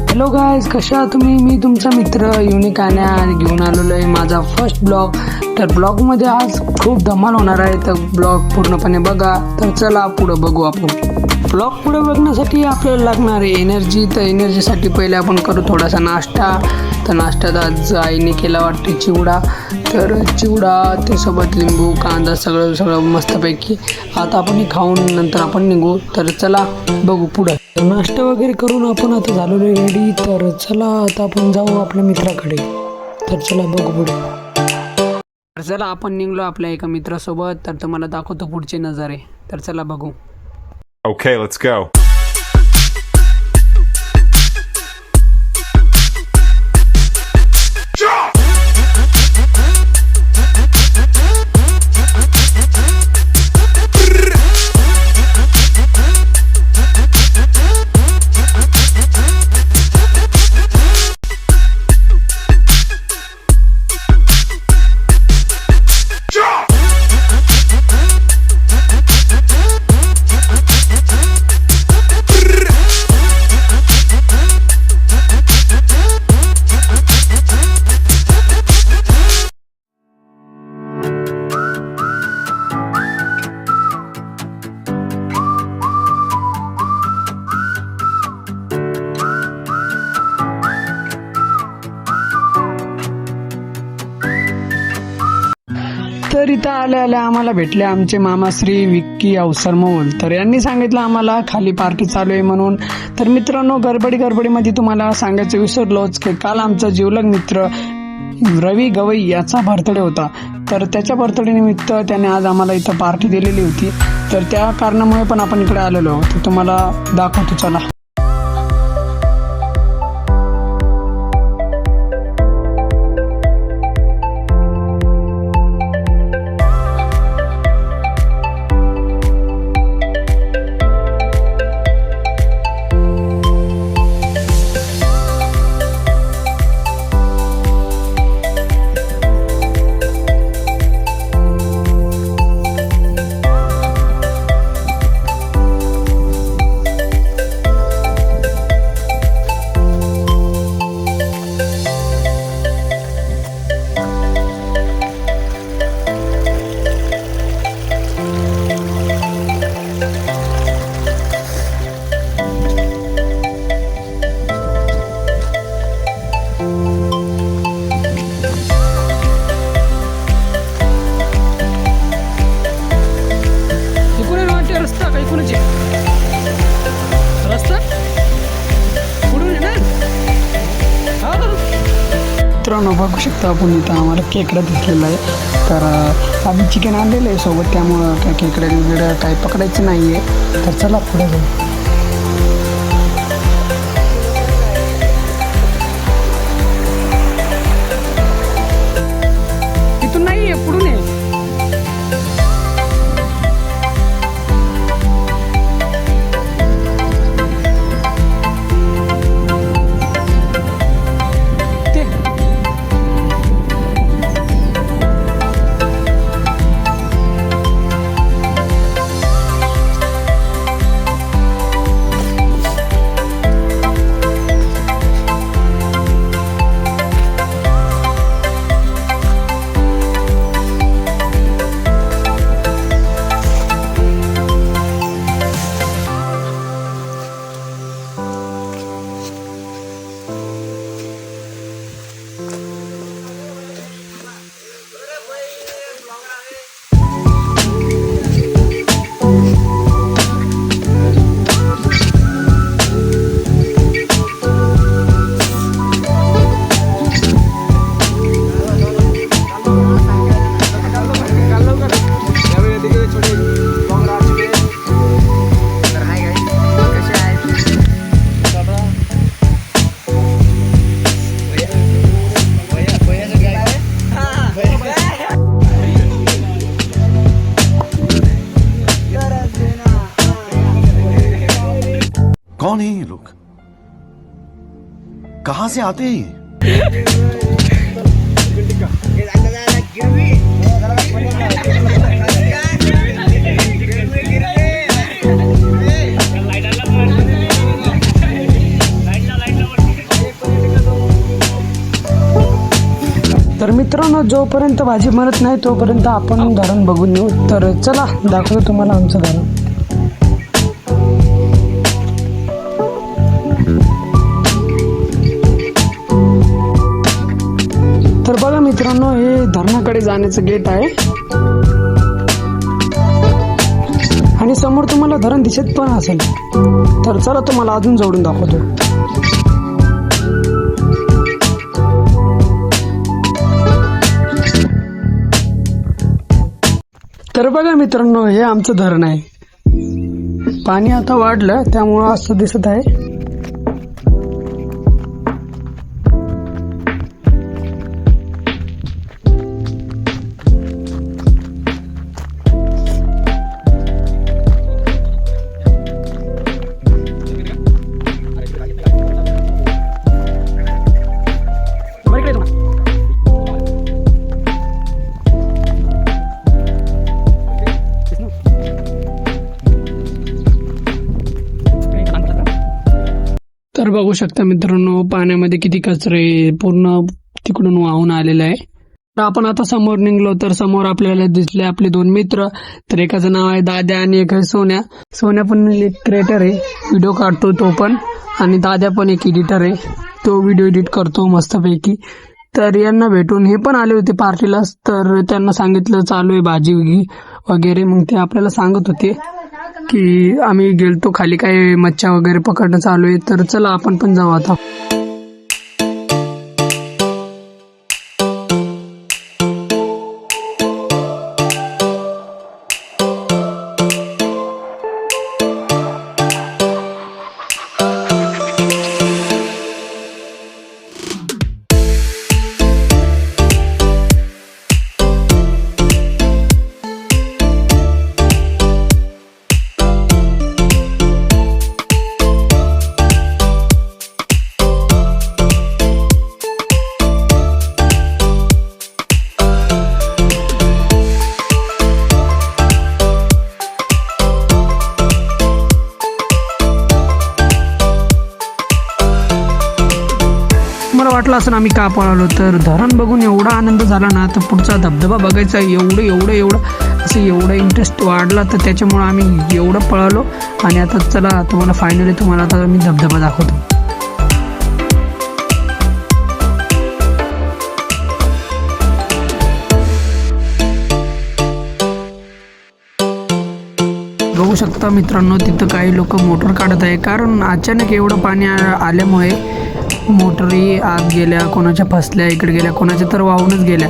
Hello guys, कशा आहात तुम्ही? मी तुमचा मित्र युनिक आणि आज घेऊन आलेलो आहे माझा फर्स्ट ब्लॉग. तर ब्लॉगमध्ये आज खूप धमाल होणार आहे, तर ब्लॉग पूर्णपणे बघा. तर चला पुढं बघू आपण. ब्लॉग पुढे बघण्यासाठी आपल्याला लागणार आहे एनर्जी. तर एनर्जीसाठी पहिले आपण करू थोडासा नाश्ता. तर नाश्त्यात आज आईने केला वाटते चिवडा. तर चिवडा त्यासोबत लिंबू कांदा सगळं मस्तपैकी. आता आपण खाऊन नंतर आपण निघू. तर चला बघू पुढं. नाश्ता वगैरे करून आपण आता झालेलो रेडी. तर चला आता आपण जाऊ आपल्या मित्राकडे. तर चला बघू पुढे. तर चला आपण निघलो आपल्या एका मित्रासोबत. तर तुम्हाला दाखवतो पुढचे नजारे. तर चला बघू. Okay, let's go. तर इथं आल्या आम्हाला भेटले आमचे मामाश्री विक्की अवसर मोल. तर यांनी सांगितलं आम्हाला खाली पार्टी चालू आहे म्हणून. तर मित्रांनो, गडबडीमध्ये तुम्हाला सांगायचं विसरलोच की काल आमचा जिवलग मित्र रवी गवई याचा बर्थडे होता. तर त्याच्या बर्थडे निमित्त त्याने आज आम्हाला इथं पार्टी दिलेली होती. तर त्या कारणामुळे पण आपण इकडे आलेलो. तर तुम्हाला दाखवतो चला. मित्रांनो, बघू शकता आपण इथं आम्हाला खेकडा दिसलेला आहे. तर आम्ही चिकन आणलेलं आहे सोबत, त्यामुळं काय खेकडे वगैरे काही पकडायचं नाही आहे. तर चला पुढे जाऊ. इथून नाही आहे, पुढून आहे. कौन है ये लोग? कहां से आते हैं ये? तर मित्रांनो, जोपर्यंत भाजी मरत नाही तोपर्यंत आपण धरण बघून येऊ. तर चला दाखवतो तुम्हाला आमचं धरण. तर बघा मित्रांनो, हे धरणाकडे जाण्याचं गेट आहे आणि समोर तुम्हाला धरण दिसत पण असेल. तर चला तुम्हाला अजून जवळून दाखवतो. तर बघा मित्रांनो, हे आमचं धरण आहे. पाणी आता वाढलं त्यामुळं असं दिसत आहे. तर बघू शकता मित्रांनो, पाण्यामध्ये किती कचरे पूर्ण तिकडून वाहून आलेला आहे. तर आपण आता समोर निघलो तर समोर आपल्याला दिसले आपले दोन मित्र. तर एकाचं नाव आहे दाद्या आणि एक आहे सोन्या. सोन्या पण एक क्रिएटर आहे, व्हिडिओ काढतो तो पण, आणि दाद्या पण एक एडिटर आहे, तो व्हिडिओ एडिट करतो मस्तपैकी. तर यांना भेटून हे पण आले होते पार्टीला. तर त्यांना सांगितलं चालू आहे भाजी वगैरे. मग ते आपल्याला सांगत होते की आम्ही गेलतो खाली, काय मच्छा वगैरे पकडणं चालू आहे. तर चला आपण पण जाऊ आता. मला वाटलं असं आम्ही का पळालो. तर धरण बघून एवढा आनंद झाला ना, तर पुढचा धबधबा बघायचा एवढं असं एवढं इंटरेस्ट वाढला. तर त्याच्यामुळं आम्ही एवढं पळालो. आणि आता चला तुम्हाला फायनली तुम्हाला आता मी धबधबा दाखवतो. बघू शकता मित्रांनो, तिथं काही लोक मोटर काढत आहे, कारण अचानक एवढं पाणी आल्यामुळे मोटरी आत गेल्या, कोणाच्या फसल्या, इकडे गेल्या, कोणाच्या तर वाहूनच गेल्या.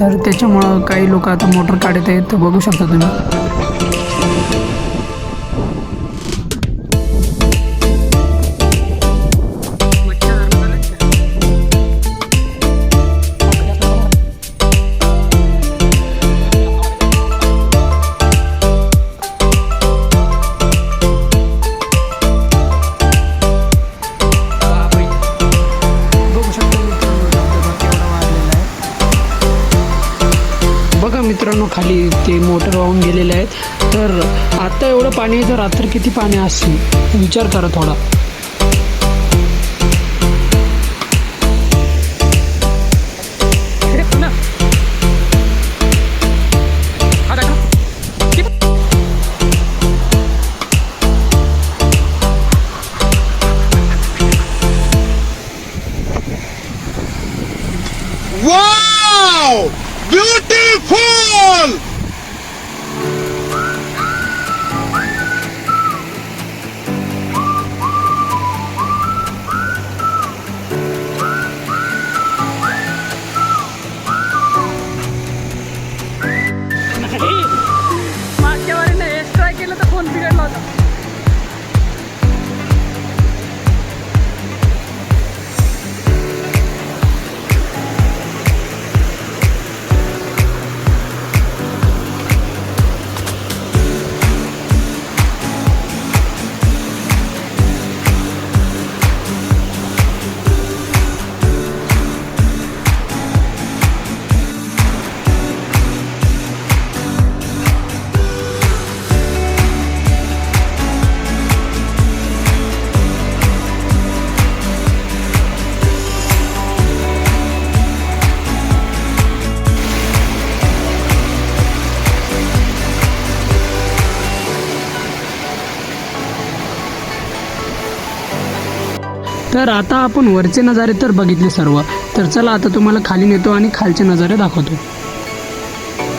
तर त्याच्यामुळं काही लोक आता मोटर काढत आहेत. तर बघू शकता तुम्ही. बघा मित्रांनो, खाली ते मोटर वाहून गेलेले आहेत. तर आता एवढं पाणी आहे, तर रात्र किती पाणी असेल विचार करा थोडा. Wow! Beautiful! तर आता आपण वरचे नजारे तर बघितले सर्व, तर चला आता तुम्हाला खाली नेतो आणि खालचे नजारे दाखवतो.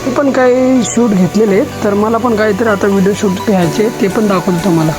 मी पण काही शूट घेतलेले आहेत, तर मला पण काहीतरी आता व्हिडिओ शूट घ्यायचे ते पण दाखवतो तुम्हाला.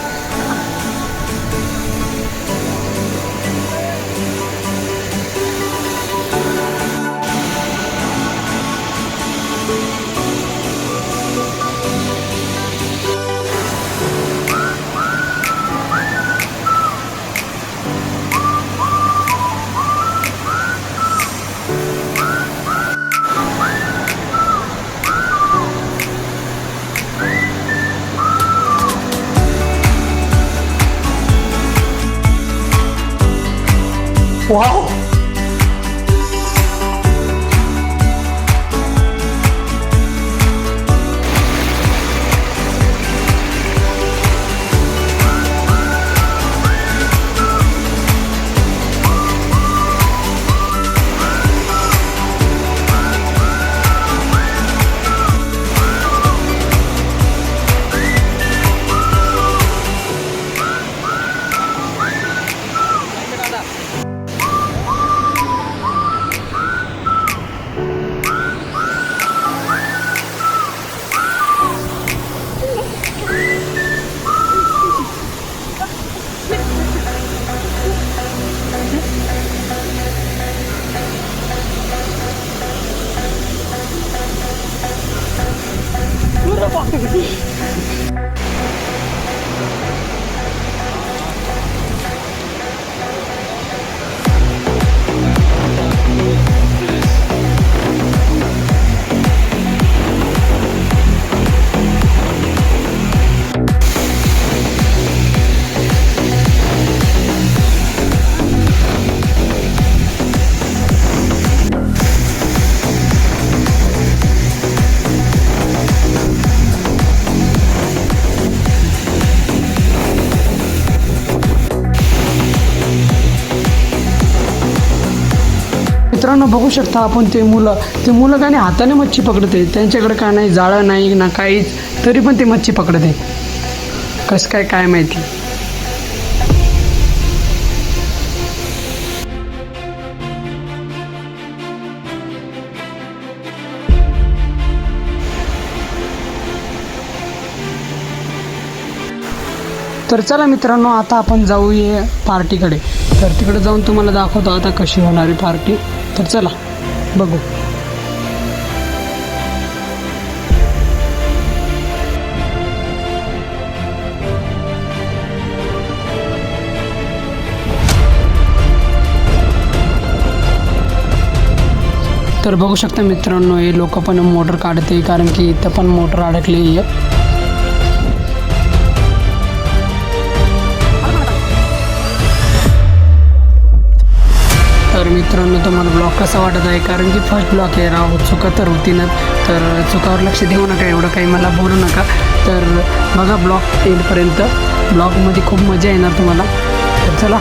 वाव, मित्रांनो बघू शकता आपण ते मुलं काय नाही हाताने मच्छी पकडते, त्यांच्याकडे काय नाही जाळं नाही ना काहीच, तरी पण ते मच्छी पकडते. कसं काय माहिती. तर चला मित्रांनो आता आपण जाऊया पार्टीकडे. तर तिकडे जाऊन तुम्हाला दाखवतो आता कशी होणारी पार्टी. तर चला बघू. तर बघू शकता मित्रांनो हे लोक पण मोटर काढते, कारण की इथं पण मोटर अडकलेली आहे. तर मित्रांनो तुम्हाला ब्लॉग कसा वाटत आहे, कारण की फर्स्ट ब्लॉग आहे राव, चुका तर होती ना, तर चुकावर लक्ष देऊ नका, एवढं काही मला बोलू नका. तर बघा ब्लॉग एंडपर्यंत, ब्लॉगमध्ये खूप मजा येणार तुम्हाला. तर चला.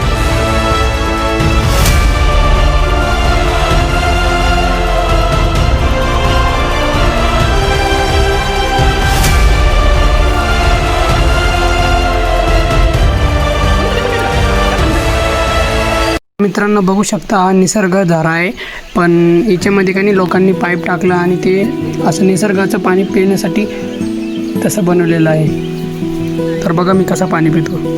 मित्रांनो बघू शकता हा निसर्ग झरा आहे, पण याच्यामध्ये काही लोकांनी पाईप टाकला आणि ते असं निसर्गाचं पाणी पिण्यासाठी तसं बनवलेलं आहे. तर बघा मी कसं पाणी पितो.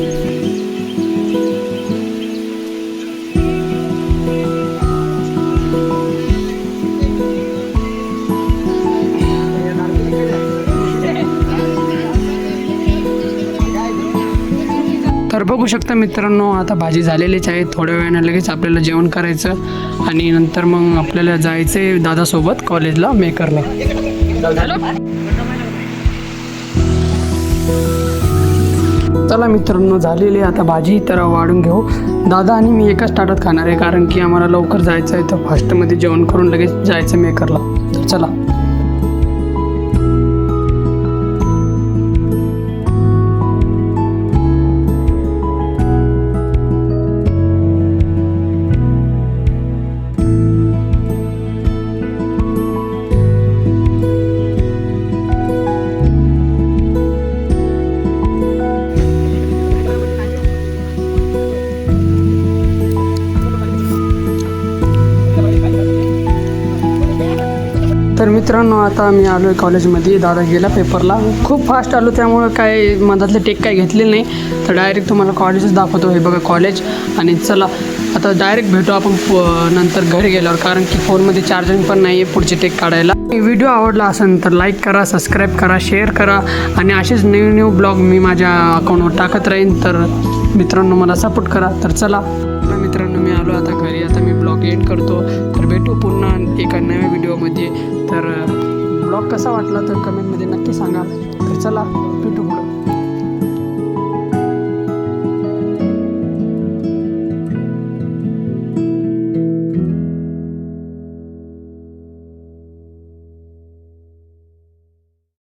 तर बघू शकता मित्रांनो आता भाजी झालेलीच आहे, थोड्या वेळानं लगेच आपल्याला जेवण करायचं आणि नंतर मग आपल्याला जायचं आहे दादासोबत कॉलेजला मेकरला. चला मित्रांनो झालेली आता भाजी, तर वाढून घेऊ. दादा आणि मी एकाच ताटात खाणार आहे, कारण की आम्हाला लवकर जायचं आहे, तर फास्टमध्ये जेवण करून लगेच जायचं मेकरला. तर चला. तर मित्रांनो आता मी आलो आहे कॉलेजमध्ये. दादा गेला पेपरला. खूप फास्ट आलो त्यामुळं काय मधातले टेक काय घेतले नाही. तर डायरेक्ट तुम्हाला कॉलेजच दाखवतो. हे बघा कॉलेज. आणि चला आता डायरेक्ट भेटू आपण नंतर घरी गेल्यावर, कारण की फोनमध्ये चार्जिंग पण नाही आहे पुढचे टेक काढायला. व्हिडिओ आवडला असेल तर लाईक करा, सबस्क्राईब करा, शेअर करा आणि असेच न्यू ब्लॉग मी माझ्या अकाउंटवर टाकत राहीन. तर मित्रांनो मला सपोर्ट करा. तर चला मित्रांनो मी आलो आता घरी. आता मी ब्लॉग एंड करतो. तर भेटू पुन्हा एका नव्या व्हिडिओमध्ये. तर ब्लॉग कसा वाटला तर कमेंटमध्ये नक्की सांगा. तर चला भेटू पुढं.